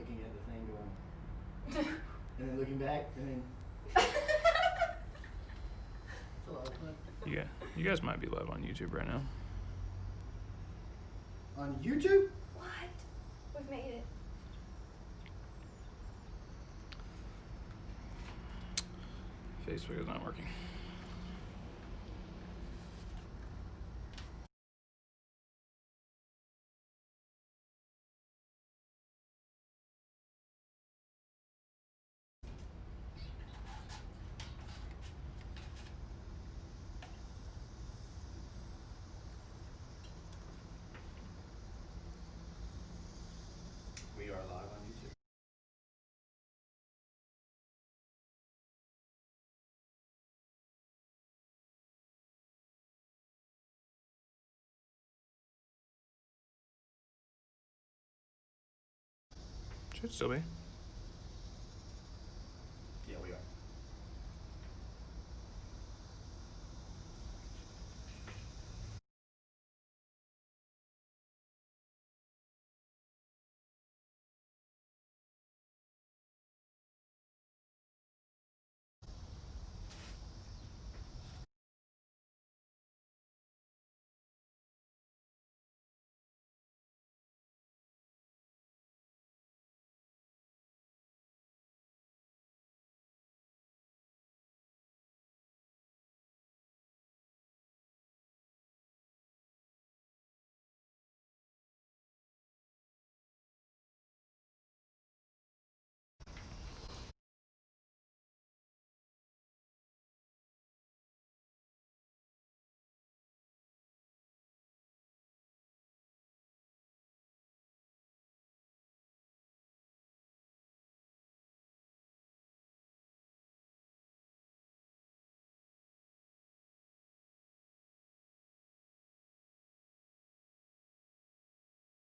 looking at the thing going, and then looking back, and then. It's a lot of fun. Yeah, you guys might be live on YouTube right now. On YouTube? What? We've made it. Facebook is not working. We are live on YouTube. Should still be. Yeah, we are.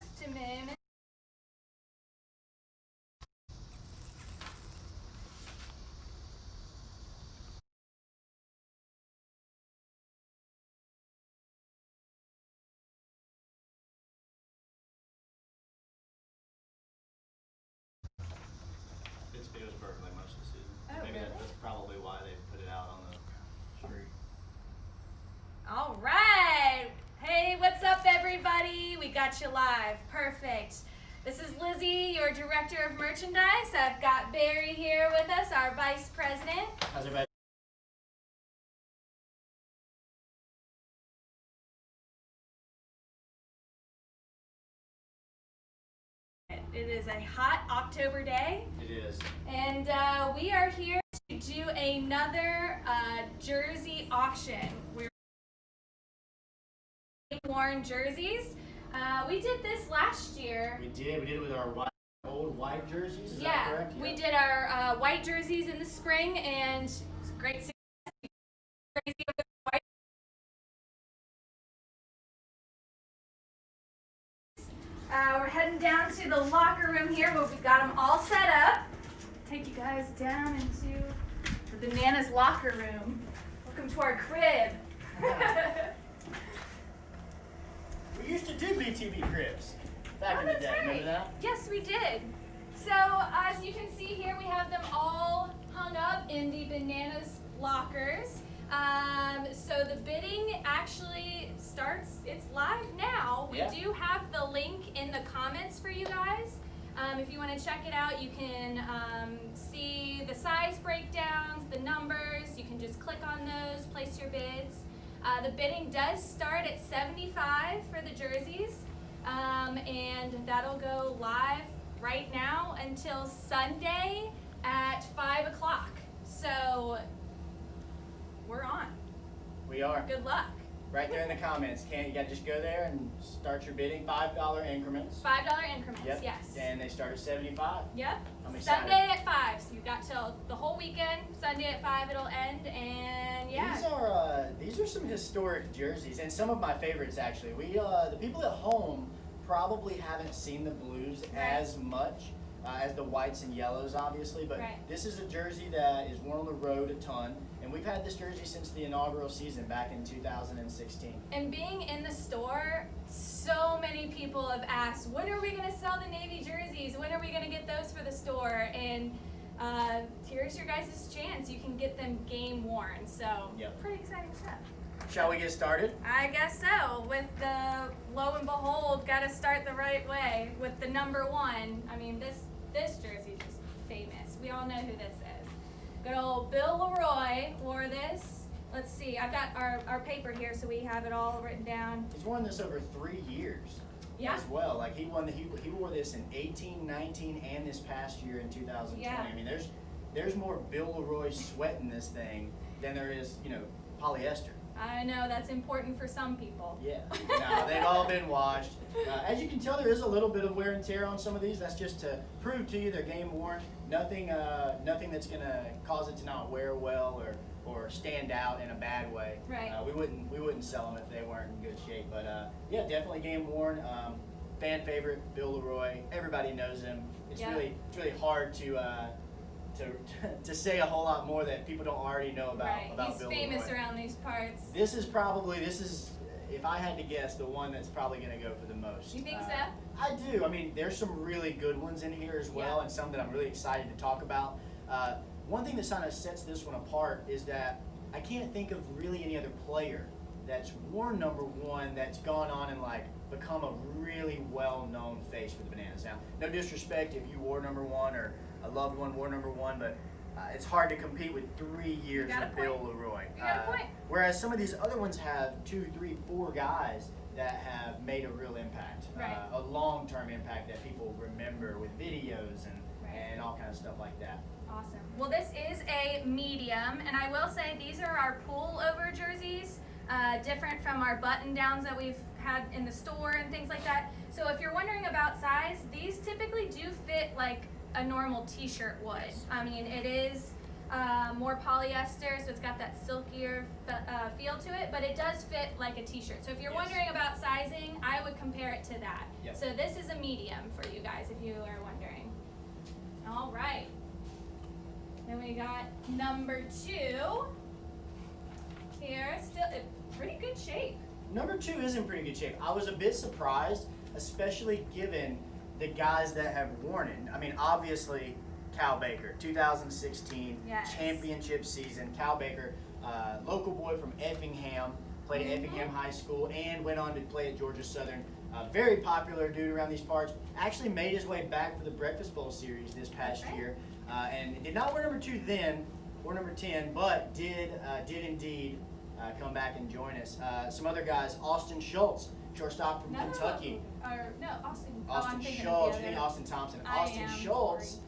Just a minute. It was perfect like most of the season. Oh, Maybe really? that's probably why they put it out on the street. All right. Hey, what's up, everybody? We got you live. Perfect. This is Lizzie, your director of merchandise. I've got Barry here with us, our vice president. How's everybody? It is a hot October day, It is. and we are here to do another jersey auction. We're worn jerseys. We did this last year. We did. We did it with our old white jerseys. Is that Yeah, correct? we did our white jerseys in the spring, and it's a great success. Crazy over the white. We're heading down to the locker room here where we've got them all set up. Take you guys down into the Bananas locker room. Welcome to our crib. We used to do BTV cribs back in the that's day. right. Remember that? Yes, we did. So, as you can see here, we have them all hung up in the Bananas lockers. So the bidding actually starts, it's live now. We Yeah. do have the link in the comments for you guys. If you want to check it out, you can see the size breakdowns, the numbers. You can just click on those, place your bids. The bidding does start at $75 for the jerseys, and that'll go live right now until Sunday at 5 o'clock. So we're on. We are. Good luck. Right there in the comments. You gotta just go there and start your bidding. $5 increments. $5 increments, Yep. yes. And they start at 75. Yep. I'm excited. Sunday at 5. So you've got till the whole weekend. Sunday at 5 it'll end, and yeah. These are some historic jerseys and some of my favorites actually. The people at home probably haven't seen the blues as much as the whites and yellows, obviously, but this is a jersey that is worn on the road a ton, and we've had this jersey since the inaugural season back in 2016. And being in the store, so many many people have asked, when are we going to sell the Navy jerseys? When are we going to get those for the store? And here's your guys' chance. You can get them game worn. So pretty exciting stuff. Shall we get started? I guess so. With the, lo and behold, got to start the right way with the number 1. I mean, this jersey is just famous. We all know who this is. Good old Bill Leroy wore this. Let's see, I've got our paper here, so we have it all written down. He's worn this over 3 years as well. Like he wore this in 18, 19, and this past year in 2020. Yeah. I mean, there's more Bill Leroy sweat in this thing than there is, polyester. I know, that's important for some people. Yeah, no, they've all been washed. As you can tell, there is a little bit of wear and tear on some of these. That's just to prove to you they're game worn. Nothing that's gonna cause it to not wear well or stand out in a bad way. Right. We wouldn't sell them if they weren't in good shape. But yeah, definitely game worn. Fan favorite, Bill Leroy. Everybody knows him. It's really hard to say a whole lot more that people don't already know about Bill Leroy. He's famous around these parts. This is, if I had to guess, the one that's probably going to go for the most. You think so? I do. I mean, there's some really good ones in here as well, and some that I'm really excited to talk about. One thing that kind of sets this one apart is that I can't think of really any other player that's worn number 1 that's gone on and become a really well-known face for the Bananas. Now, no disrespect if you wore number 1 or a loved one wore number 1, but it's hard to compete with 3 years of Bill Leroy. You got a point. Whereas some of these other ones have 2, 3, 4 guys that have made a real impact, a long-term impact that people remember with videos and all kinds of stuff like that. Awesome. Well, this is a medium, and I will say these are our pullover jerseys, different from our button-downs that we've had in the store and things like that. So if you're wondering about size, these typically do fit like a normal t-shirt would. Yes. I mean, it is more polyester, so it's got that silkier feel to it, but it does fit like a t-shirt. So if you're wondering about sizing, I would compare it to that. Yep. So this is a medium for you guys if you are wondering. All right. Then we got number 2 here, still in pretty good shape. Number 2 is in pretty good shape. I was a bit surprised, especially given the guys that have worn it. I mean, obviously, Cal Baker, 2016 championship season. Cal Baker, local boy from Effingham, played at Effingham High School and went on to play at Georgia Southern. Very popular dude around these parts. Actually made his way back for the Breakfast Bowl series this past year. And did not wear number 2 then, or number 10, but did indeed come back and join us. Some other guys, Austin Schultz, shortstop from Kentucky. Austin Schultz, Austin Thompson. Austin Schultz,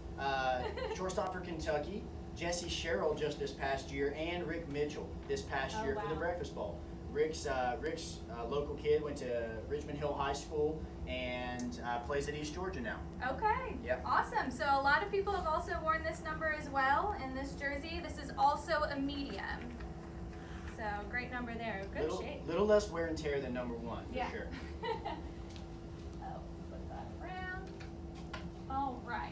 shortstop for Kentucky. Jesse Sherrill just this past year, and Rick Mitchell this past year for the Breakfast Bowl. Rick's local kid, went to Richmond Hill High School and plays at East Georgia now. Okay. Yep. Awesome. So a lot of people have also worn this number as well in this jersey. This is also a medium. So great number there. Good shape. Little less wear and tear than number 1 for sure. Put that around. All right.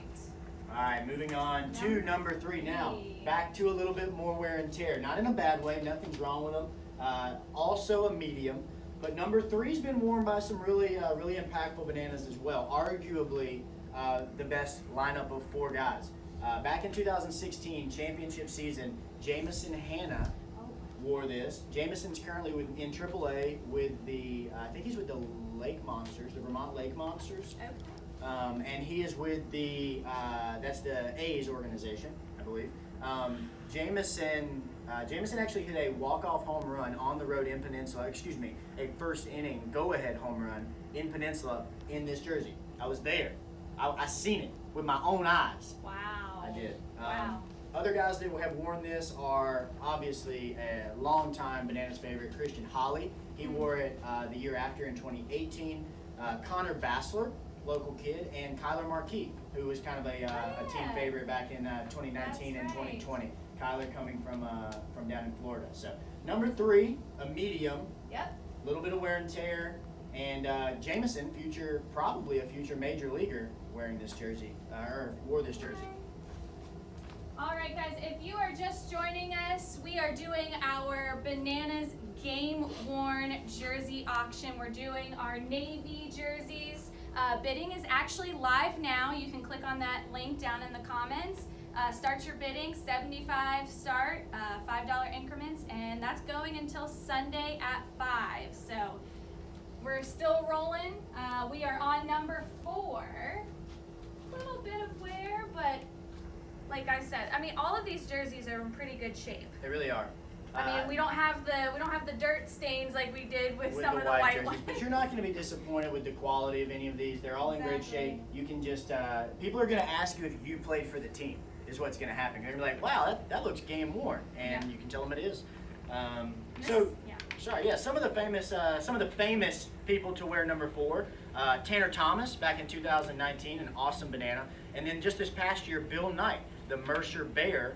All right, moving on to number 3 now. Back to a little bit more wear and tear. Not in a bad way. Nothing's wrong with them. Also a medium. But number 3's been worn by some really impactful Bananas as well. Arguably the best lineup of 4 guys. Back in 2016 championship season, Jamison Hanna wore this. Jamison's currently in AAA with the, I think he's with the Lake Monsters, the Vermont Lake Monsters. And he is with the, that's the A's organization, I believe. Jamison actually hit a walk-off home run on the road in Peninsula, a first inning go-ahead home run in Peninsula in this jersey. I was there. I seen it with my own eyes. Wow. I did. Wow. Other guys that have worn this are obviously a longtime Bananas favorite, Christian Holly. He wore it the year after in 2018. Connor Bassler, local kid, and Kyler Marquis, who was kind of a team favorite back in 2019 and 2020. Kyler coming from down in Florida. So number 3, a medium. Yep. A little bit of wear and tear, and Jamison, probably a future major leaguer, wearing this jersey or wore this jersey. All right, guys, if you are just joining us, we are doing our Bananas game-worn jersey auction. We're doing our Navy jerseys. Bidding is actually live now. You can click on that link down in the comments. Start your bidding, 75 start, $5 increments, and that's going until Sunday at 5. So we're still rolling. We are on number 4. A little bit of wear, but like I said, I mean, all of these jerseys are in pretty good shape. They really are. I mean, we don't have the dirt stains like we did with some of the white jerseys, ones. but you're not going to be disappointed with the quality of any of these. They're all in great shape. You can just people are going to ask you if you played for the team. Is what's going to happen. They're going to be like, wow, that looks game worn, and you can tell them it is. Some of the famous people to wear number 4. Tanner Thomas back in 2019, an awesome banana, and then just this past year, Bill Knight, the Mercer Bear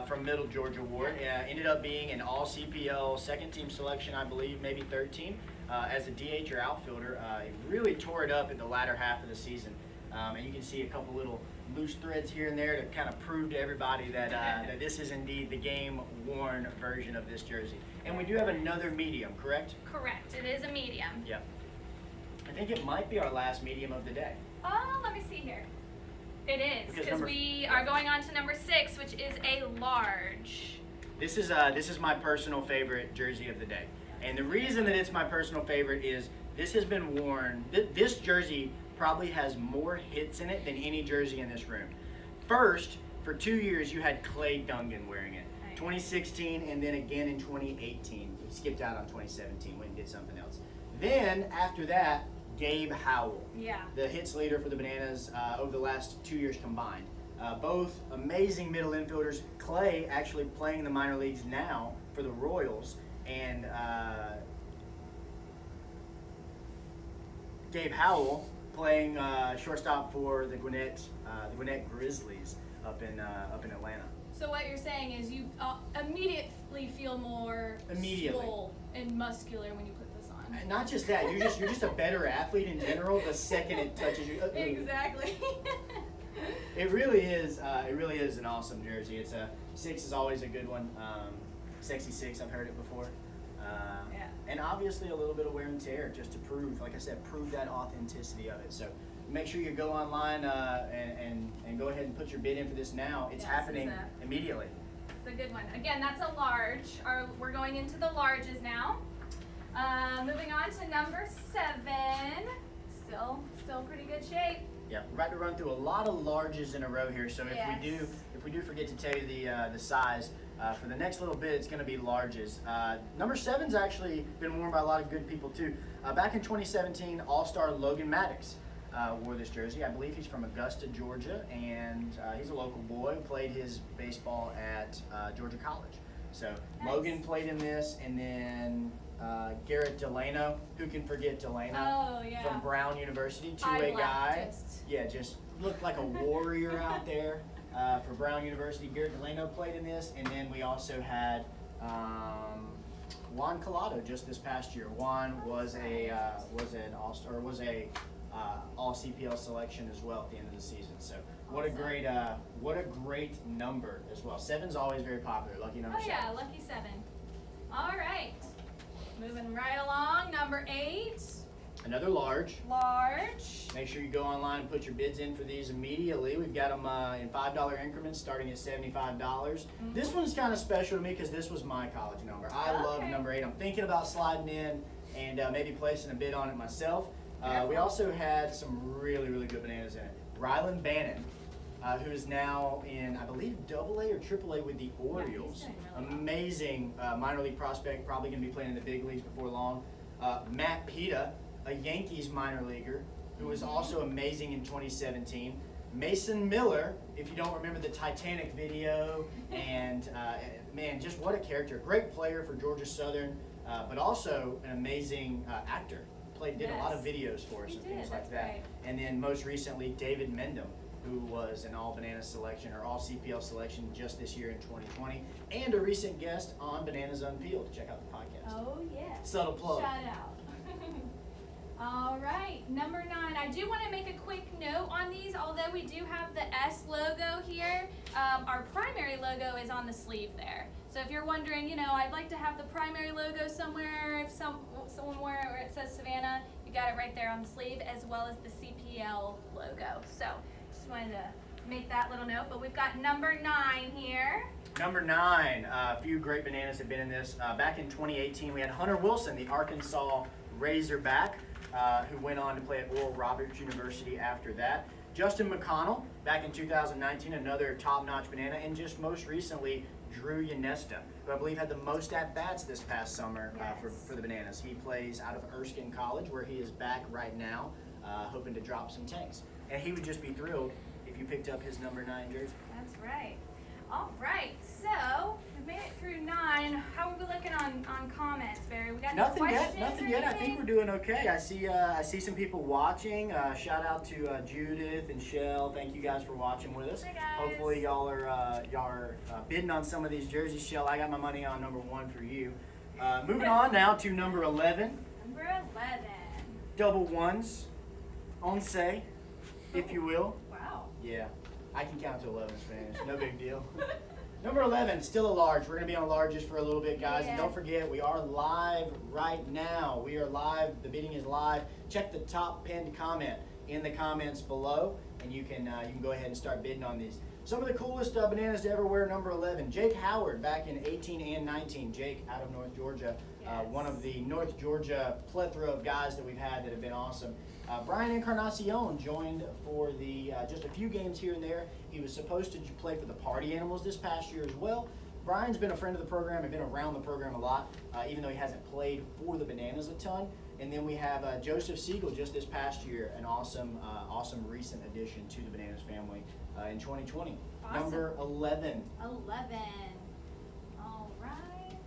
from Middle Georgia Ward, ended up being an All CPL second team selection, I believe, maybe third team as a DH or outfielder. He really tore it up in the latter half of the season, and you can see a couple little loose threads here and there to kind of prove to everybody that, that this is indeed the game-worn version of this jersey. And we do have another medium, correct? Correct. It is a medium. Yep. I think it might be our last medium of the day. Let me see here. It is, because we are going on to number 6, which is a large. This is my personal favorite jersey of the day. And the reason that it's my personal favorite is this has been worn, this jersey probably has more hits in it than any jersey in this room. First, for 2 years, you had Clay Dungan wearing it. 2016 and then again in 2018. He skipped out on 2017, went and did something else. Then, after that, Gabe Howell, the hits leader for the Bananas over the last 2 years combined. Both amazing middle infielders. Clay actually playing in the minor leagues now for the Royals, and Gabe Howell playing shortstop for the Gwinnett Grizzlies up in Atlanta. So what you're saying is you immediately feel more swole and muscular when you put this on. Not just that, you're just a better athlete in general the second it touches you. Exactly. It really is an awesome jersey. It's a 6 is always a good one. Sexy 6, I've heard it before. And obviously a little bit of wear and tear just to prove, like I said, prove that authenticity of it. So make sure you go online and go ahead and put your bid in for this now. It's happening immediately. It's a good one. Again, that's a large. We're going into the larges now. Moving on to number 7. Still pretty good shape. Yeah, we're about to run through a lot of larges in a row here. So if we do forget to tell you the size, for the next little bit, it's going to be larges. Number 7's actually been worn by a lot of good people too. Back in 2017, All-Star Logan Maddox wore this jersey. I believe he's from Augusta, Georgia, and he's a local boy. Played his baseball at Georgia College. So nice. Logan played in this, and then Garrett Delano. Who can forget Delano? Oh, yeah. From Brown University, two-way guy. Just looked like a warrior out there. For Brown University, Garrett Delano played in this, and then we also had Juan Collado just this past year. Juan was an All-Star, was a All CPL selection as well at the end of the season. So what a great number as well. 7's always very popular. Lucky number 7. Oh yeah, lucky 7. All right, moving right along. Number 8. Another large. Large. Make sure you go online and put your bids in for these immediately. We've got them in $5 increments starting at $75. Mm-hmm. This one's kind of special to me because this was my college number. I love number 8. I'm thinking about sliding in and maybe placing a bid on it myself. We also had some really, really good bananas in it. Rylan Bannon, who is now in, I believe, AA or AAA with the Orioles. Amazing minor league prospect, probably going to be playing in the big leagues before long. Matt Pita, a Yankees minor leaguer who was also amazing in 2017. Mason Miller, if you don't remember the Titanic video, and man, just what a character. Great player for Georgia Southern, but also an amazing actor. Did a lot of videos for us and things like that. Right. And then most recently, David Mendham, who was an All Bananas selection or All CPL selection just this year in 2020, and a recent guest on Bananas Unpeeled. Check out the podcast. Oh yeah. Subtle plug. Shout out. All right, number 9. I I do want to make a quick note on these. Although we do have the S logo here, our primary logo is on the sleeve there. So if you're wondering, I'd like to have the primary logo somewhere, somewhere where it says Savannah, you got it right there on the sleeve, as well as the CPL logo. So just wanted to make that little note. But we've got number 9 here. Number 9, a few great bananas have been in this. Back in 2018, we had Hunter Wilson, the Arkansas Razorback, who went on to play at Oral Roberts University after that. Justin McConnell, back in 2019, another top-notch banana. And just most recently, Drew Yanesta, who I believe had the most at-bats this past summer for the Bananas. He plays out of Erskine College, where he is back right now, hoping to drop some tanks. And he would just be thrilled if you picked up his number 9 jersey. That's right. All right, so we've made it through 9. How are we looking on comments, Barry? We got nothing any yet. questions? Nothing yet. I think we're doing okay. I see some people watching. Shout out to Judith and Shell. Thank you guys for watching with us. Hey guys. Hopefully y'all are bidding on some of these jerseys. Shell, I got my money on number 1 for you. Moving on now to number 11. Number 11. Double ones, once, if you will. Wow. Yeah. I can count to 11 in Spanish, no big deal. Number 11, still a large. We're going to be on larges for a little bit, guys. Yeah. And don't forget, we are live right now. We are live. The bidding is live. Check the top pinned comment in the comments below, and you can go ahead and start bidding on these. Some of the coolest bananas to ever wear, number 11. Jake Howard, back in 18 and 19. Jake out of North Georgia. One of the North Georgia plethora of guys that we've had that have been awesome. Brian Encarnacion joined for the just a few games here and there. He was supposed to play for the Party Animals this past year as well. Brian's been a friend of the program and been around the program a lot, even though he hasn't played for the Bananas a ton. And then we have Joseph Siegel just this past year, an awesome recent addition to the Bananas family in 2020. Awesome. Number 11. 11. All right.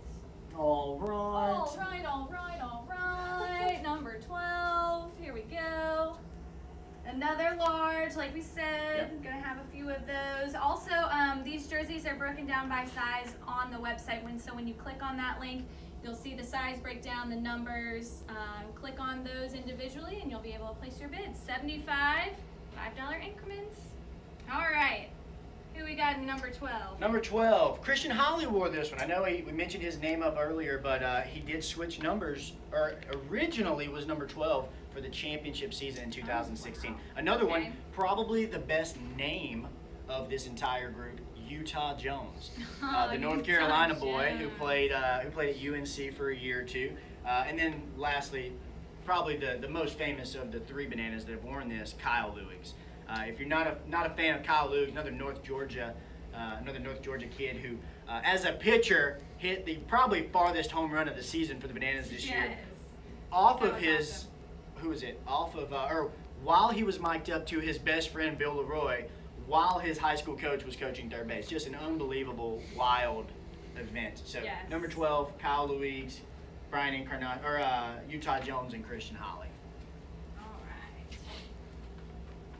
All right. All right. Number 12. Here we go. Another large, like we said. Yep. Gonna have a few of those. Also, these jerseys are broken down by size on the website. So when you click on that link, you'll see the size breakdown, the numbers. Click on those individually, and you'll be able to place your bids. 75, $5 increments. All right. Who we got in number 12? Number 12, Christian Holly wore this one. I know we mentioned his name up earlier, but he did switch numbers, or originally was number 12 for the championship season in 2016. Another one, probably the best name of this entire group, Utah Jones, the North Carolina boy who played at UNC for a year or two. And then lastly, probably the most famous of the 3 Bananas that have worn this, Kyle Lewis. If you're not a fan of Kyle Lewis, another North Georgia kid who, as a pitcher, hit the probably farthest home run of the season for the Bananas this year. Off of his, awesome. Who was it? Off of, or while he was mic'd up to his best friend Bill Leroy, while his high school coach was coaching third base. Just an unbelievable, wild event. So number 12, Kyle Lewis, Brian Incarnate, or Utah Jones and Christian Holly.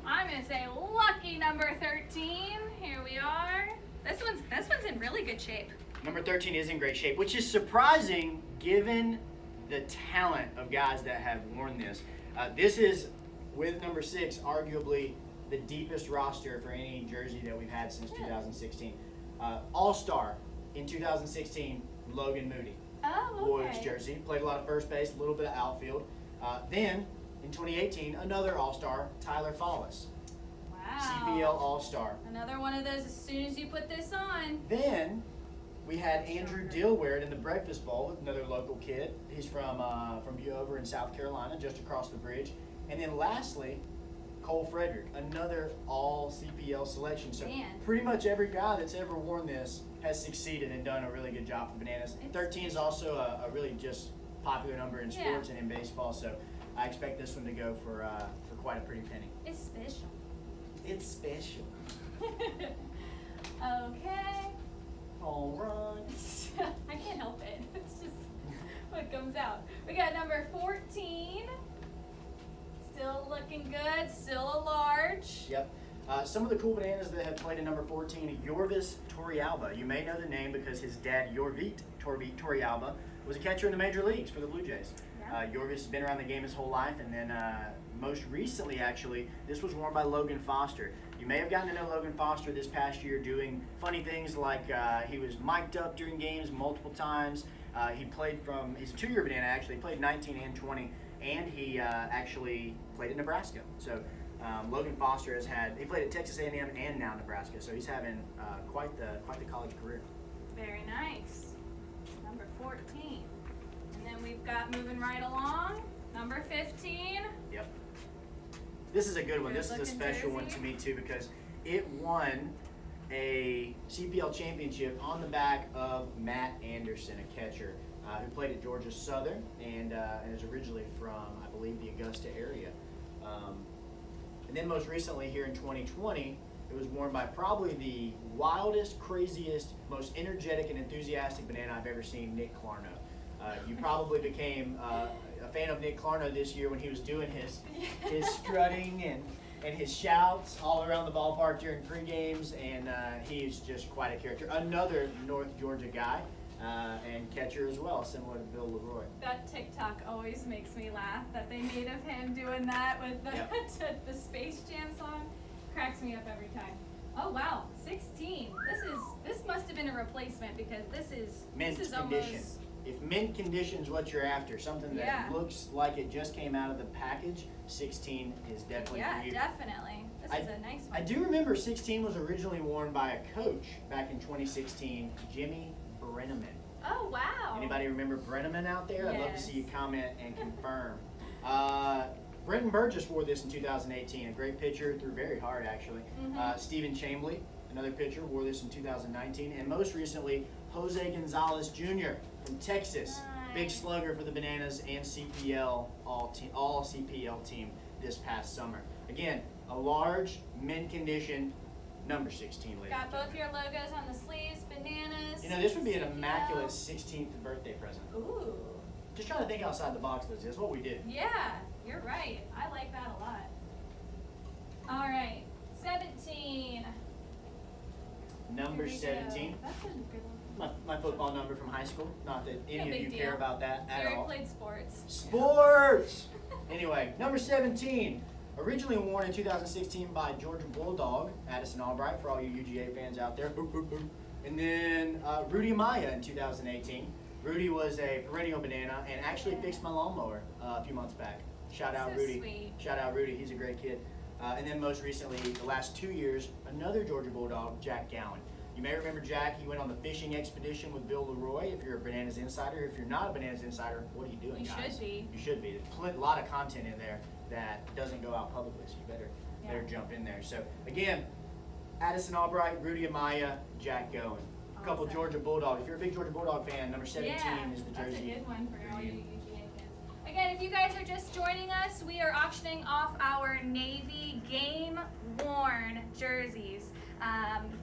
I'm gonna say lucky number 13. Here we are. This one's in really good shape. Number 13 is in great shape, which is surprising given the talent of guys that have worn this. This is, with number 6, arguably the deepest roster for any jersey that we've had since 2016. All-Star in 2016, Logan Moody. Wore this jersey. Played a lot of first base, a little bit of outfield. Then in 2018, another All-Star, Tyler Follis. Wow. CPL All-Star. Another one of those as soon as you put this on. Then we had Andrew Dill wear it in the Breakfast Bowl, another local kid. He's from over in South Carolina, just across the bridge. And then lastly, Cole Frederick, another all CPL selection. So pretty much every guy that's ever worn this has succeeded and done a really good job for Bananas. 13 is also a really just popular number in sports and in baseball. So I expect this one to go for quite a pretty penny. It's special. It's special. Okay. All right. I can't help it. It's just what comes out. We got number 14. Still looking good. Still a large. Yep. Some of the cool Bananas that have played in number 14, Yorvis Torrealba. You may know the name because his dad, Yorvit Torrealba, was a catcher in the major leagues for the Blue Jays. Jorvis has been around the game his whole life, and then most recently, actually, this was worn by Logan Foster. You may have gotten to know Logan Foster this past year doing funny things like he was mic'd up during games multiple times. He's a two-year banana actually, he played 19 and 20, and he actually played at Nebraska. So Logan Foster he played at Texas A&M and now Nebraska, so he's having quite the college career. Very nice. Number 14. And then we've got, moving right along, number 15. Yep. This is a good one. This is a special one jersey. to me too because it won a CPL championship on the back of Matt Anderson, a catcher who played at Georgia Southern and is originally from, I believe, the Augusta area. And then most recently here in 2020, it was worn by probably the wildest, craziest, most energetic and enthusiastic banana I've ever seen, Nick Clarno. You probably became a fan of Nick Clarno this year when he was doing his strutting and his shouts all around the ballpark during pre-games, and he's just quite a character. Another North Georgia guy and catcher as well, similar to Bill Leroy. That TikTok always makes me laugh that they made of him doing that with the Space Jam song. Cracks me up every time. Oh wow, 16. This must have been a replacement because this is condition. almost. If mint condition's what you're after, something that looks like it just came out of the package, 16 is definitely for you. Yeah, definitely. This is a nice one. I do remember 16 was originally worn by a coach back in 2016, Jimmy Brenneman. Oh wow. Anybody remember Brenneman out there? I'd love to Yes. see you comment and confirm. Brenton Burgess wore this in 2018. A great pitcher, threw very hard actually. Stephen Chambly, another pitcher, wore this in 2019. And most recently, Jose Gonzalez Jr. from Texas. Nice. Big slugger for the Bananas and CPL, all CPL team this past summer. Again, a large, mint condition, number 16, ladies. Got both your logos on the sleeves, Bananas. You know, this would be an CPL. immaculate 16th birthday present. Ooh. Just trying to think outside the box, Liz. That's what we did. Yeah, you're right. I like that a lot. All right, 17. Number Here we go. 17. That's a good one. My football number from high school. Not that any No of big you deal. care about that at Jared all. played sports. Sports! Anyway, number 17. Originally worn in 2016 by Georgia Bulldog, Addison Albright, for all you UGA fans out there. And then Rudy Maya in 2018. Rudy was a perennial banana and actually fixed my lawnmower a few months back. Shout out So Rudy. sweet. Shout out Rudy. He's a great kid. And then most recently, the last 2 years, another Georgia Bulldog, Jack Gowan. You may remember Jack. He went on the fishing expedition with Bill Leroy. If you're a Bananas Insider, if you're not a Bananas Insider, what are you doing, You guys? should be. You should be. There's a lot of content in there that doesn't go out publicly, so you better jump in there. So again, Addison Albright, Rudy Amaya, Jack Gowan. A couple Awesome. Georgia Bulldogs. If you're a big Georgia Bulldog fan, number 17 is the jersey. That's a good one for all you. you UGA fans. Again, if you guys are just joining us, we are auctioning off our Navy game-worn jerseys.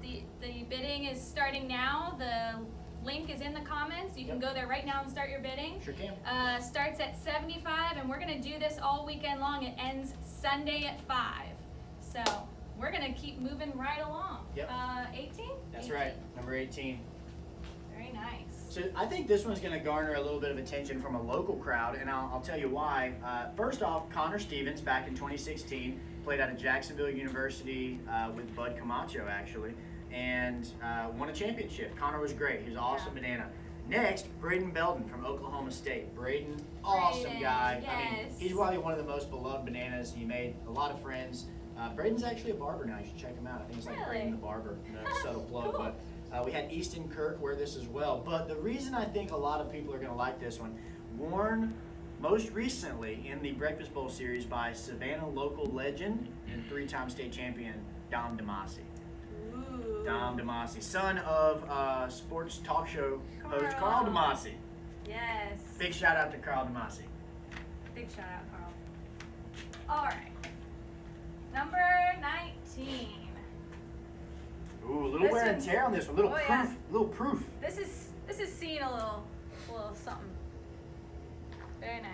The bidding is starting now. The link is in the comments. You can go there right now and start your bidding. Sure can. Starts at $75, and we're going to do this all weekend long. It ends Sunday at 5. So we're going to keep moving right along. Yep. 18? That's 18. right, number 18. Very nice. So I think this one's going to garner a little bit of attention from a local crowd, and I'll tell you why. First off, Connor Stevens, back in 2016, played out of Jacksonville University with Bud Camacho, actually, and won a championship. Connor was great. He was an awesome banana. Next, Braden Belden from Oklahoma State. Braden, awesome Braden, guy. yes. I mean, he's probably one of the most beloved bananas. He made a lot of friends. Braden's actually a barber now. You should check him out. I think it's like Really? Braden the Barber. Subtle plug, Cool. but we had Easton Kirk wear this as well. But the reason I think a lot of people are going to like this one, worn most recently in the Breakfast Bowl series by Savannah local legend and 3-time state champion Dom DeMasi. Ooh. Dom DeMasi, son of sports talk show host Carl DeMasi. Yes. Big shout out to Carl DeMasi. Big shout out, Carl. All right. Number 19. Ooh, a little This wear and one's- tear on this one. Little oh, proof. yeah. Little proof. This is seeing a little something. Very nice.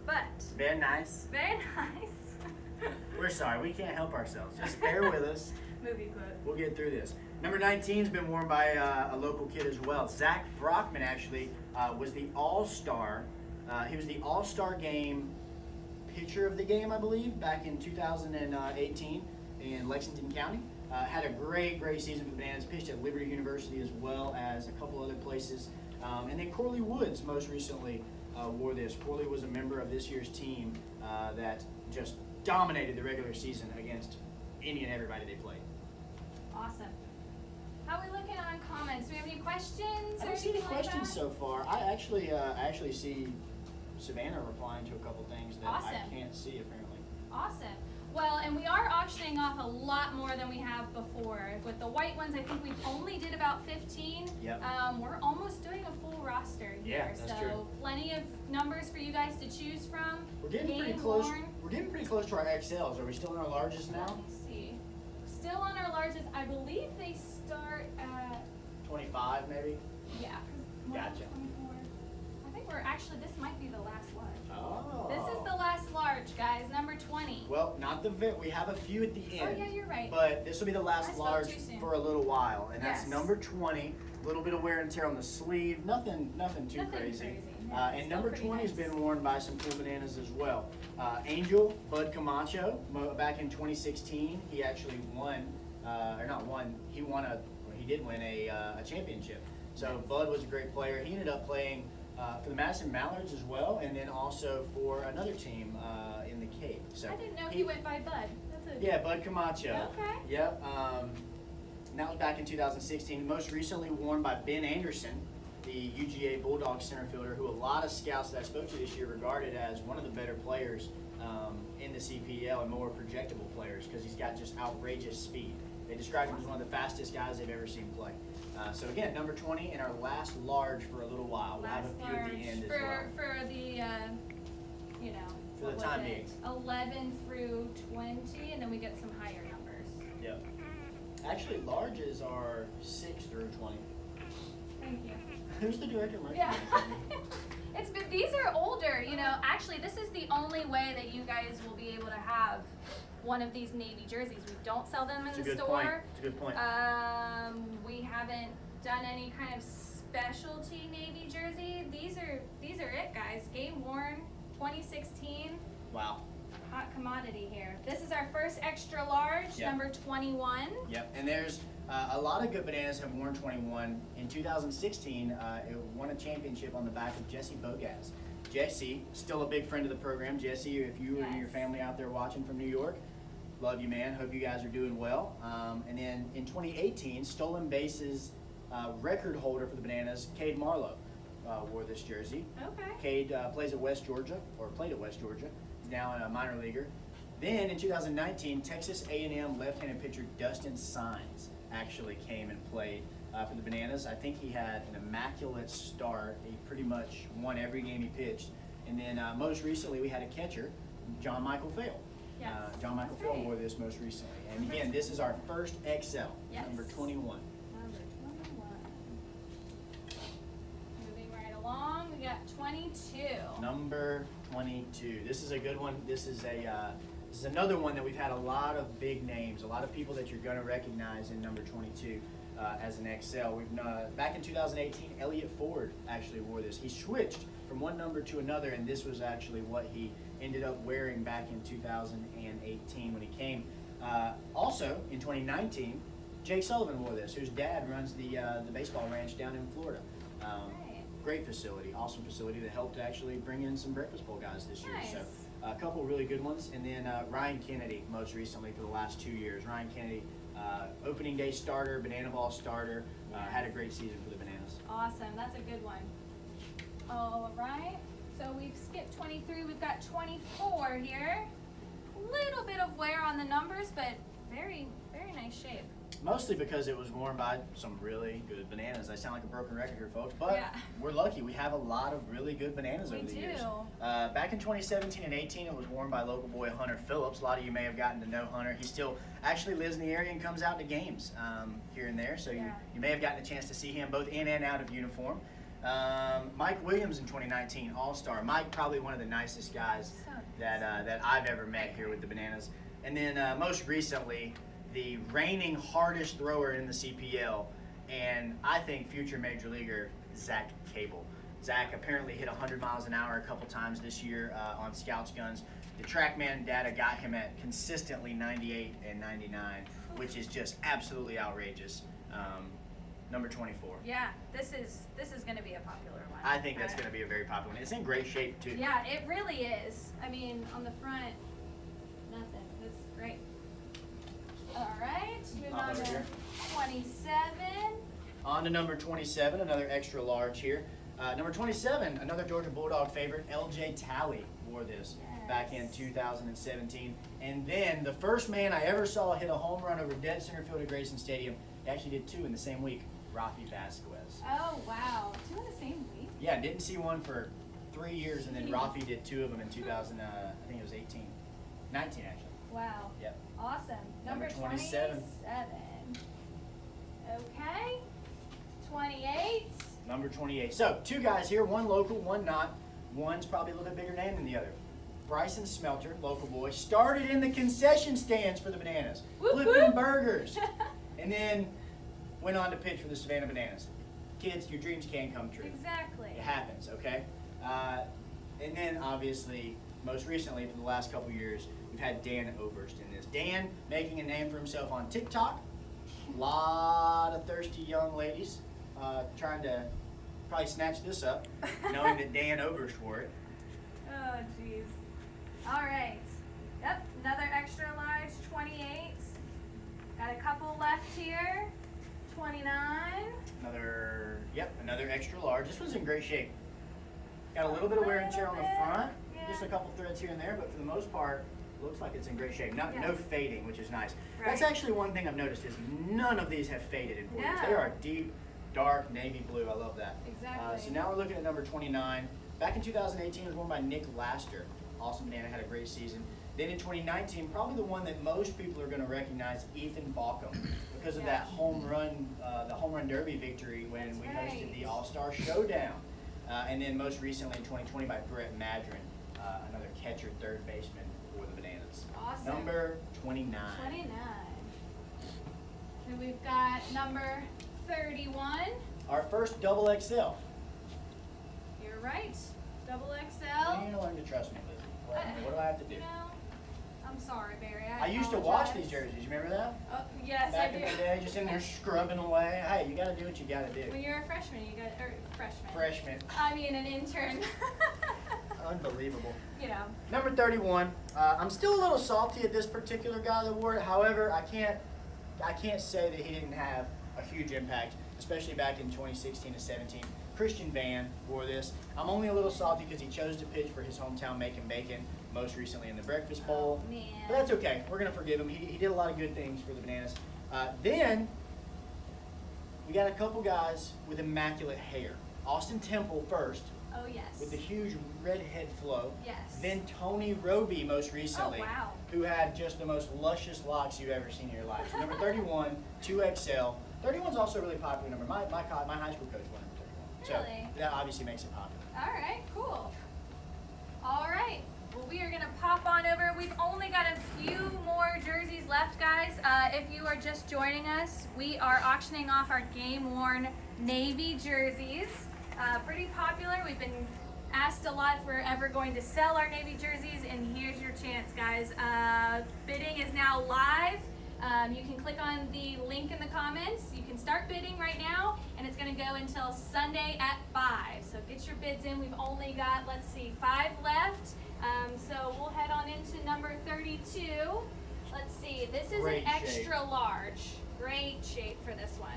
But Very nice. very nice. We're sorry, we can't help ourselves. Just bear with us. Movie quote. We'll get through this. Number 19's been worn by a local kid as well. Zach Brockman actually was the all-star He was the All-Star Game pitcher of the game, I believe, back in 2018 in Lexington County. Had a great season for the Bananas. Pitched at Liberty University as well as a couple other places. And then Corley Woods most recently wore this. Corley was a member of this year's team that just dominated the regular season against any and everybody they played. Awesome. How are we looking on comments? Do we have any questions? I don't see any questions so far. I actually see Savannah replying to a couple things that Awesome. I can't see apparently. Awesome. Well, and we are auctioning off a lot more than we have before. With the white ones, I think we only did about 15. Yep. We're almost doing a full roster here. Yeah, that's so true. Plenty of numbers for you guys to choose from. We're getting pretty Game close. worn. We're getting pretty close to our XLs. Are we still in our largest now? Let me see. Still on our largest. I believe they start at 25 maybe? yeah. Gotcha. 24. I think we're actually. This might be the last large. Oh. This is the last large, guys. Number 20. Well, not the vet. We have a few at the end. Oh yeah, you're right. But this will be the I last spoke large too soon. for a little while, and that's Yes. number 20. A little bit of wear and tear on the sleeve. Nothing too crazy. Yeah, And still number pretty 20 has nice. been worn by some cool Bananas as well. Angel Bud Camacho, back in 2016, he actually won, or not won. He did win a championship. So Bud was a great player. He ended up playing for the Madison Mallards as well, and then also for another team in the Cape. So I didn't know he went by Bud. That's a yeah, Bud Camacho. Okay. Yep. And that was back in 2016. Most recently worn by Ben Anderson, the UGA Bulldogs center fielder, who a lot of scouts that I spoke to this year regarded as one of the better players in the CPL and more projectable players because he's got just outrageous speed. They described him as one of the fastest guys they've ever seen play. So again, number 20 and our last large for a little while. We'll have a few at the end as well. For the you know, For what the time was being. it? 11 through 20, and then we get some higher numbers. Yep. Actually, larges are 6 through 20. Thank you. Who's the director of Yeah. merchandising? It's been, these are older, you know. Actually, this is the only way that you guys will be able to have one of these Navy jerseys. We don't sell them in It's a the good store. point. It's a good point. We haven't done any kind of specialty Navy jersey. These are it, guys. Game worn, 2016. Wow. Hot commodity here. This is our first extra large, Yep. number 21. Yep, and there's a lot of good Bananas have worn 21. In 2016, it won a championship on the back of Jesse Bogaz. Jesse, still a big friend of the program. Jesse, if you and your Yes. family out there watching from New York, love you, man. Hope you guys are doing well. And then in 2018, stolen bases record holder for the Bananas, Cade Marlowe, wore this jersey. Okay. Cade plays at West Georgia, or played at West Georgia. He's now a minor leaguer. Then in 2019, Texas A&M left-handed pitcher Dustin Sines actually came and played for the Bananas. I think he had an immaculate start. He pretty much won every game he pitched. And then most recently, we had a catcher, John Michael Fail. Yes. John Michael That's Fail right. wore this most recently. And again, this is our first XL, Yes. number 21. Number 21. Moving right along, we got 22. Number 22. This is a good one. This is another one that we've had a lot of big names, a lot of people that you're going to recognize in number 22 as an XL. Back in 2018, Elliott Ford actually wore this. He switched from one number to another, and this was actually what he ended up wearing back in 2018 when he came. Also, in 2019, Jake Sullivan wore this, whose dad runs the baseball ranch down in Florida. Right. Great facility, awesome facility that helped actually bring in some Breakfast Bowl guys this year. Nice. So a couple really good ones. And then Ryan Kennedy, most recently for the last 2 years. Ryan Kennedy, opening day starter, banana ball starter, had a great season for the Bananas. Awesome, that's a good one. All right, so we've skipped 23, we've got 24 here. Little bit of wear on the numbers, but very, very nice shape. Mostly because it was worn by some really good Bananas. I sound like a broken record here, folks, but Yeah. we're lucky. We have a lot of really good Bananas We over the do. years. Back in 2017 and 18, it was worn by local boy Hunter Phillips. A lot of you may have gotten to know Hunter. He still actually lives in the area and comes out to games here and there, so Yeah. you may have gotten a chance to see him both in and out of uniform. Mike Williams in 2019, All-Star. Mike, probably one of the nicest guys So that I've ever met here with the Bananas. And then most recently, the reigning hardest thrower in the CPL, and I think future major leaguer Zach Cable. Zach apparently hit 100 miles an hour a couple times this year on Scouts guns. The TrackMan data got him at consistently 98 and 99, which is just absolutely outrageous. Number 24. Yeah, this is going to be a popular one. I think that's going to be a very popular one. It's in great shape too. Yeah, it really is. I mean, on the front, nothing. It's great. All right, moving on to 27. On to number 27, another extra large here. Number 27, another Georgia Bulldog favorite, LJ Talley wore this back in 2017. And then the first man I ever saw hit a home run over dead center field at Grayson Stadium, he actually did 2 in the same week, Rafi Vasquez. Oh, wow. 2 in the same week? Yeah, didn't see one for 3 years, and then Rafi did 2 of them in 2000, I think it was 19 actually. Wow. Yep. Awesome. Number 27. Okay. 28. Number 28. So, 2 guys here, one local, one not. One's probably a little bit bigger name than the other. Bryson Smelter, local boy, started in the concession stands for the Bananas, flipping burgers, and then went on to pitch for the Savannah Bananas. Kids, your dreams can come true. Exactly. It happens, okay? And then, obviously, most recently, for the last couple years, we've had Dan Oberst in this. Dan making a name for himself on TikTok. A lot of thirsty young ladies trying to probably snatch this up, knowing that Dan Oberst wore it. Oh, jeez. All right. Yep, another extra large, 28. Got a couple left here. 29. Another extra large. This one's in great shape. Got a little bit of wear and tear on the front, just a couple threads here and there, but for the most part, looks like it's in great shape. No fading, which is nice. Right. That's actually one thing I've noticed is none of these have faded in 4 years. They are deep, dark, navy blue. I love that. Exactly. So now we're looking at number 29. Back in 2018, it was worn by Nick Laster. Awesome Banana, had a great season. Then in 2019, probably the one that most people are going to recognize, Ethan Falcom, because of that home run, the home run derby victory when we hosted the All-Star Showdown. And then most recently in 2020 by Brett Madron, another catcher, third baseman for the Bananas. Awesome. Number 29. 29. And we've got number 31. Our first double XL. You're right. Double XL. You learn to trust me, Lizzie. What do I have to do? You know, I'm sorry, Barry. I used to wash these jerseys. You remember that? Oh, yes, Back I do. in the day, just in there scrubbing away. Hey, you got to do what you got to do. When you're a freshman, you got freshman. Freshman. I mean, an intern. Unbelievable. You know. Number 31. I'm still a little salty at this particular guy that wore it. However, I can't say that he didn't have a huge impact, especially back in 2016 to 17. Christian Van wore this. I'm only a little salty because he chose to pitch for his hometown Macon Bacon, most recently in the Breakfast Bowl. Oh, man. But that's okay. We're going to forgive him. He did a lot of good things for the Bananas. Then we got a couple guys with immaculate hair. Austin Temple first. Oh, yes. With the huge red head flow. Yes. Then Tony Roby most recently. Oh, wow. Who had just the most luscious locks you've ever seen in your life. So number 31, 2XL. 31's also a really popular number. My high school coach won number 31. Really? So that obviously makes it popular. All right, cool. All right. Well, we are going to pop on over. We've only got a few more jerseys left, guys. If you are just joining us, we are auctioning off our game-worn navy jerseys. Pretty popular. We've been asked a lot if we're ever going to sell our navy jerseys, and here's your chance, guys. Bidding is now live. You can click on the link in the comments. You can start bidding right now, and it's going to go until Sunday at 5. So get your bids in. We've only got, let's see, 5 left. So we'll head on into number 32. Let's see. This is Great an extra shape. large. Great shape for this one.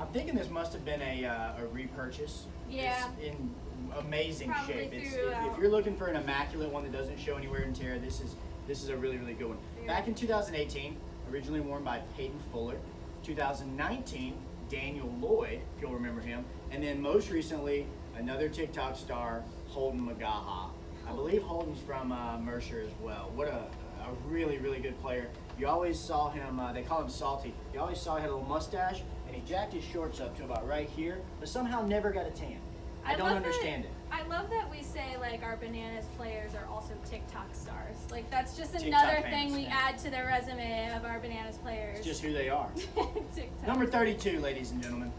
I'm thinking this must have been a repurchase. Yeah. It's in amazing Probably shape. throughout. If you're looking for an immaculate one that doesn't show any wear and tear, this is a really, really good one. Back in 2018, originally worn by Peyton Fuller. 2019, Daniel Lloyd, if you'll remember him. And then most recently, another TikTok star, Holden Magaha. I believe Holden's from Mercer as well. What a really, really good player. You always saw him, they call him Salty. You always saw he had a little mustache, and he jacked his shorts up to about right here, but somehow never got a tan. I don't understand it. I love that we say, like, our Bananas players are also TikTok stars. Like, that's just TikTok another famous, thing we yeah. add to the resume of our Bananas players. It's just who they are. TikTok. Number 32, ladies and gentlemen.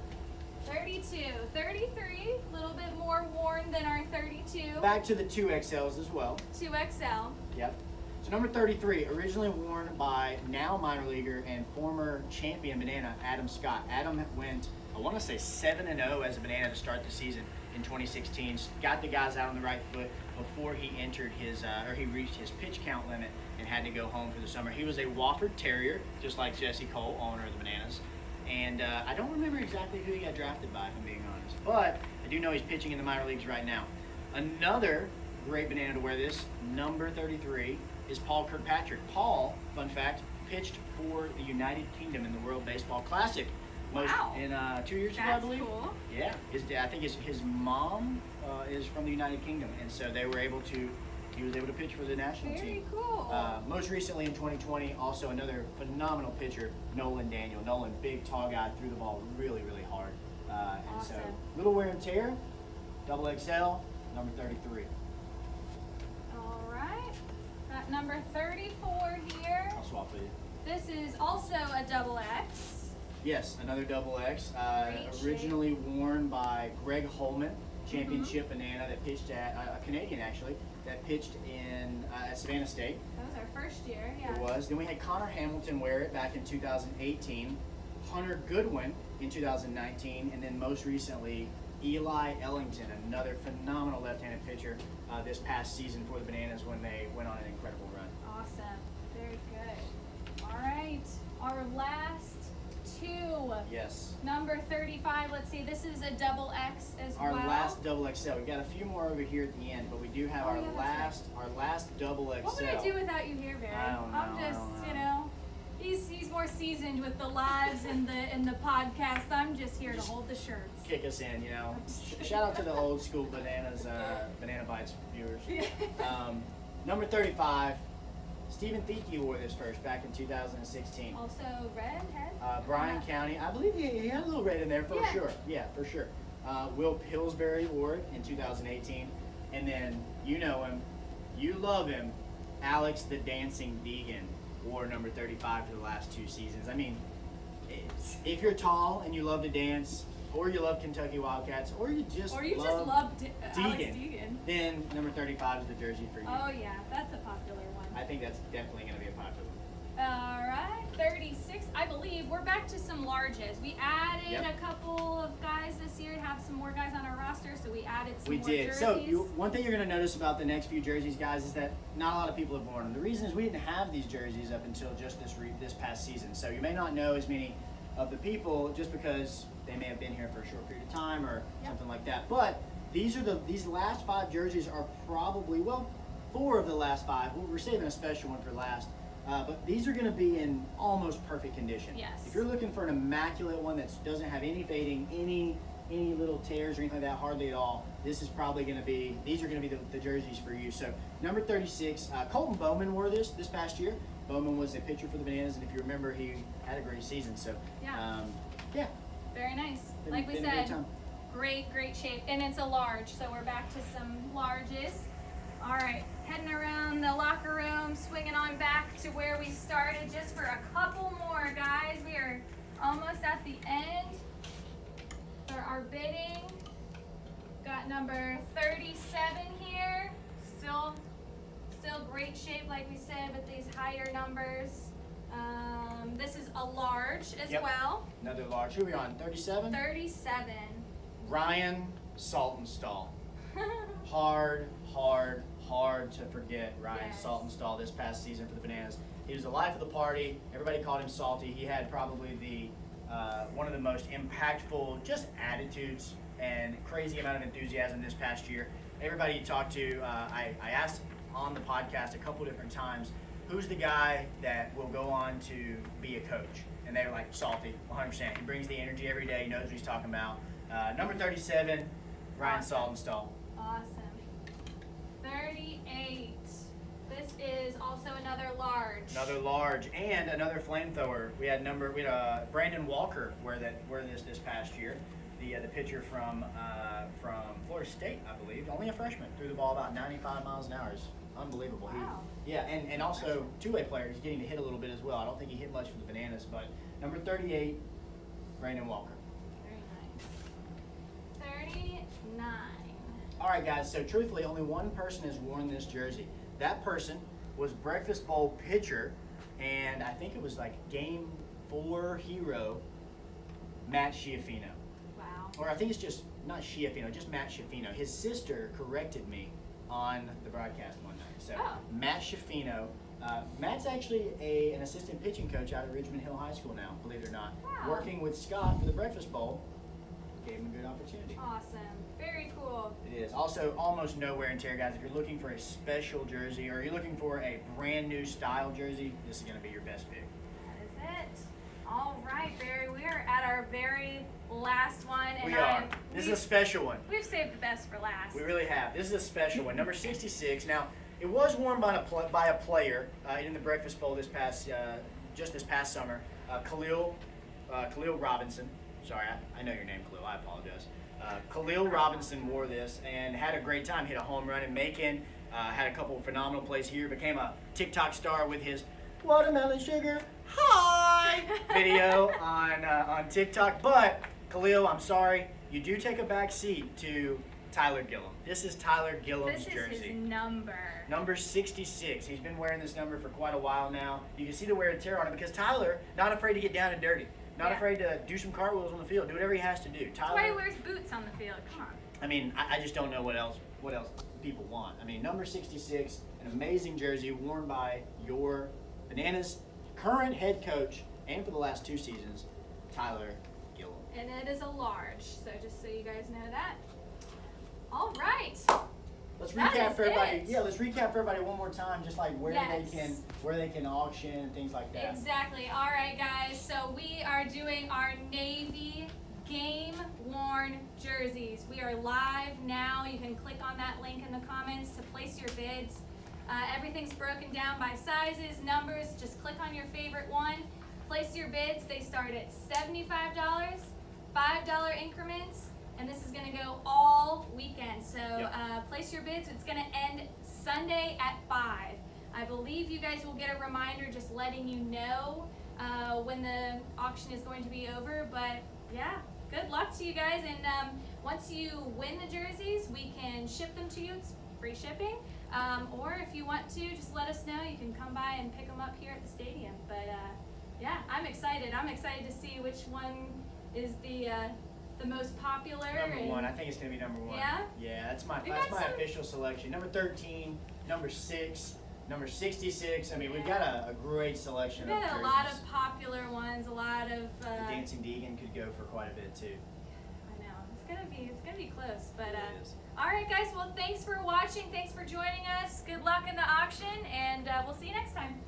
32, 33, a little bit more worn than our 32. Back to the 2XLs as well. 2XL. Yep. So number 33, originally worn by now minor leaguer and former champion banana, Adam Scott. Adam went, I want to say 7-0 as a banana to start the season in 2016. Got the guys out on the right foot before he entered his, or he reached his pitch count limit and had to go home for the summer. He was a Wofford Terrier, just like Jesse Cole, owner of the Bananas. And I don't remember exactly who he got drafted by, if I'm being honest. But I do know he's pitching in the minor leagues right now. Another great banana to wear this, number 33, is Paul Kirkpatrick. Paul, fun fact, pitched for the United Kingdom in the World Baseball Classic. Wow. In 2 years ago, I That's believe. cool. Yeah, I think his mom is from the United Kingdom, and so he was able to pitch for the national Very team. cool. Most recently in 2020, also another phenomenal pitcher, Nolan Daniel. Nolan, big, tall guy, threw the ball really, really hard. And so, Awesome. little wear and tear, double XL, number 33. All right. Got number 34 here. I'll swap with you. This is also a double X. Yes, another double X. Great Originally worn by Greg Holman, championship banana that pitched at, a Canadian actually, that pitched in at Savannah State. That was our first year, yeah. It was. Then we had Connor Hamilton wear it back in 2018, Hunter Goodwin in 2019, and then most recently Eli Ellington, another phenomenal left-handed pitcher this past season for the Bananas when they went on an incredible run. Awesome. Very good. All right. Our last two. Yes. Number 35. Let's see. This is a double X as Our well. last double XL. We've got a few more over here at the end, but we do have Oh, our yeah, that's last double XL. What would I do without you here, Barry? I don't know, I'm just, I don't know. you know, he's more seasoned with the lives and the podcast. I'm just here to hold the shirts. Kick us in, you know. Shout out to the old school Bananas, Banana Bites viewers. Number 35, Stephen Theke wore this first back in 2016. Also, red head. Bryan County, I believe he had a little red in there for Yeah. sure. Yeah, for sure. Will Pillsbury wore it in 2018. And then, you know him, you love him, Alex the Dancing Deegan wore number 35 for the last 2 seasons. I mean, if you're tall and you love to dance, or you love Kentucky Wildcats, or you just love Alex Deegan, Deegan. then number 35 is the jersey for you. Oh yeah, that's a popular one. I think that's definitely going to be a popular one. All right, 36. I believe we're back to some larges. We added a couple of guys this year to have some more guys on our roster, so we added some more jerseys. So one thing you're going to notice about the next few jerseys, guys, is that not a lot of people have worn them. The reason is we didn't have these jerseys up until just this past season. So you may not know as many of the people just because they may have been here for a short period of time or something like that. But these last 5 jerseys are probably, well, 4 of the last 5. We're saving a special one for last. But these are going to be in almost perfect condition. Yes. If you're looking for an immaculate one that doesn't have any fading, any little tears or anything like that, hardly at all, these are going to be the jerseys for you. So number 36, Colton Bowman wore this past year. Bowman was a pitcher for the Bananas, and if you remember, he had a great season. So yeah. Very nice. Been- Like we been a good said, time. great shape. And it's a large, so we're back to some larges. All right, heading around the locker room, swinging on back to where we started just for a couple more, guys. We are almost at the end for our bidding. Got number 37 here. Still great shape, like we said, but these higher numbers. This is a large as well. Another large. Who are we on? 37? 37. Ryan Saltonstall. Hard to forget Ryan Yes. Saltonstall this past season for the Bananas. He was the life of the party. Everybody called him Salty. He had probably one of the most impactful just attitudes and crazy amount of enthusiasm this past year. Everybody you talked to, I asked on the podcast a couple different times, who's the guy that will go on to be a coach? And they were like, Salty, 100%. He brings the energy every day. He knows what he's talking about. Number 37, Ryan Saltonstall. Awesome. 38. This is also another large. Another large and another flamethrower. We had Brandon Walker wear this past year. The pitcher from Florida State, I believe. Only a freshman. Threw the ball about 95 miles an hour. It's unbelievable. Wow. And also two-way player. He's getting to hit a little bit as well. I don't think he hit much for the Bananas, but number 38, Brandon Walker. Very nice. All right, guys, so truthfully, only one person has worn this jersey. That person was Breakfast Bowl pitcher, and I think it was like Game 4 hero, Matt Schiaffino. Wow. Or I think it's just, not Schiaffino, just Matt Schiaffino. His sister corrected me on the broadcast one night. So Matt Schiaffino, Matt's actually an assistant pitching coach out at Richmond Hill High School now, believe it or not. Wow. Working with Scott for the Breakfast Bowl, gave him a good opportunity. Awesome. Very cool. It is. Also, almost no wear and tear, guys. If you're looking for a special jersey or you're looking for a brand new style jersey, this is going to be your best pick. That is it. All right, Barry. We are at our very last one. And We are. This is a special one. We've saved the best for last. We really have. This is a special one. Number 66. Now, it was worn by a player in the Breakfast Bowl just this past summer. Khalil Robinson. Sorry, I know your name, Khalil. I apologize. Khalil Robinson wore this and had a great time. Hit a home run in Macon. Had a couple of phenomenal plays here. Became a TikTok star with his watermelon sugar high video on TikTok. But Khalil, I'm sorry, you do take a back seat to Tyler Gillum. This is Tyler Gillum's jersey. This is his number. Number 66. He's been wearing this number for quite a while now. You can see the wear and tear on it because Tyler, not afraid to get down and dirty. Not afraid to do some cartwheels on the field. Do whatever he has to do. Tyler, that's why he wears boots on the field. Come on. I mean, I just don't know what else people want. I mean, number 66, an amazing jersey worn by your Bananas current head coach and for the last 2 seasons, Tyler Gillum. And it is a large, so just so you guys know that. All right. Let's That recap is for everybody. it. Yeah, let's recap for everybody one more time, just like where they can auction and things like that. Exactly. All right, guys. So we are doing our Navy game-worn jerseys. We are live now. You can click on that link in the comments to place your bids. Everything's broken down by sizes, numbers. Just click on your favorite one. Place your bids. They start at $75, $5 increments. And this is going to go all weekend. So place your bids. It's going to end Sunday at 5. I believe you guys will get a reminder just letting you know when the auction is going to be over. But yeah, good luck to you guys. And once you win the jerseys, we can ship them to you. It's free shipping. Or if you want to, just let us know. You can come by and pick them up here at the stadium. But yeah, I'm excited. I'm excited to see which one is the most popular. Number 1. I think it's going to be number 1. Yeah? Yeah, that's my official selection. Number 13, number 6, number 66. I mean, we've got a great selection of jerseys. We've got a lot of popular ones, a lot of... the Dancing Deegan could go for quite a bit, too. I know. It's gonna be close. But, It is. all right, guys. Well, thanks for watching. Thanks for joining us. Good luck in the auction, and we'll see you next time.